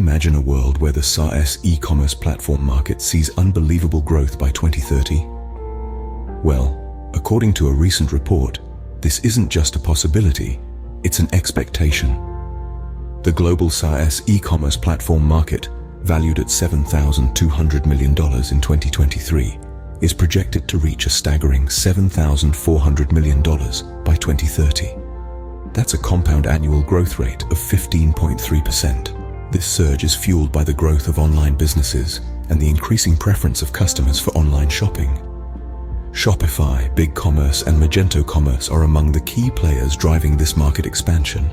imagine a world where the SaaS e-commerce platform market sees unbelievable growth by 2030? Well, according to a recent report, this isn't just a possibility, it's an expectation. The global SaaS e-commerce platform market, valued at $7,200 million in 2023, is projected to reach a staggering $7,400 million by 2030. That's a compound annual growth rate of 15.3%. This surge is fueled by the growth of online businesses and the increasing preference of customers for online shopping. Shopify, BigCommerce, and Magento Commerce are among the key players driving this market expansion.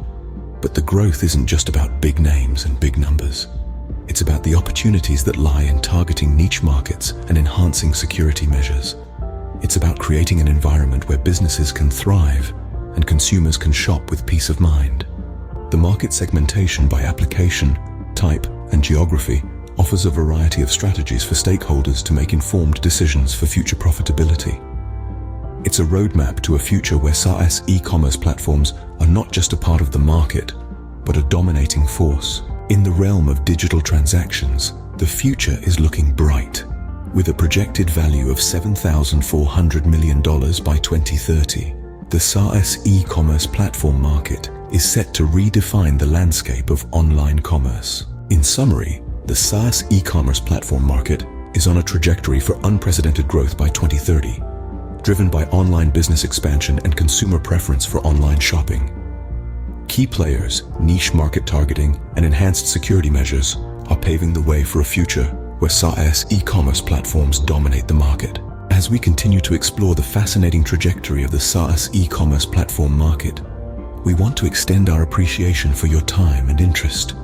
But the growth isn't just about big names and big numbers. It's about the opportunities that lie in targeting niche markets and enhancing security measures. It's about creating an environment where businesses can thrive and consumers can shop with peace of mind. The market segmentation by application, type, and geography offers a variety of strategies for stakeholders to make informed decisions for future profitability. It's a roadmap to a future where SaaS e-commerce platforms are not just a part of the market, but a dominating force. In the realm of digital transactions, the future is looking bright. With a projected value of $7,400 million by 2030, the SaaS e-commerce platform market is set to redefine the landscape of online commerce. In summary, the SaaS e-commerce platform market is on a trajectory for unprecedented growth by 2030, driven by online business expansion and consumer preference for online shopping. Key players, niche market targeting, and enhanced security measures are paving the way for a future where SaaS e-commerce platforms dominate the market. As we continue to explore the fascinating trajectory of the SaaS e-commerce platform market, we want to extend our appreciation for your time and interest.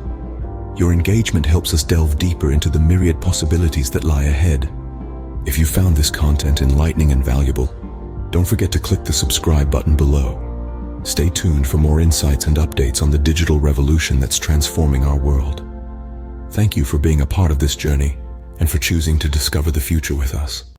Your engagement helps us delve deeper into the myriad possibilities that lie ahead. If you found this content enlightening and valuable, don't forget to click the subscribe button below. Stay tuned for more insights and updates on the digital revolution that's transforming our world. Thank you for being a part of this journey and for choosing to discover the future with us.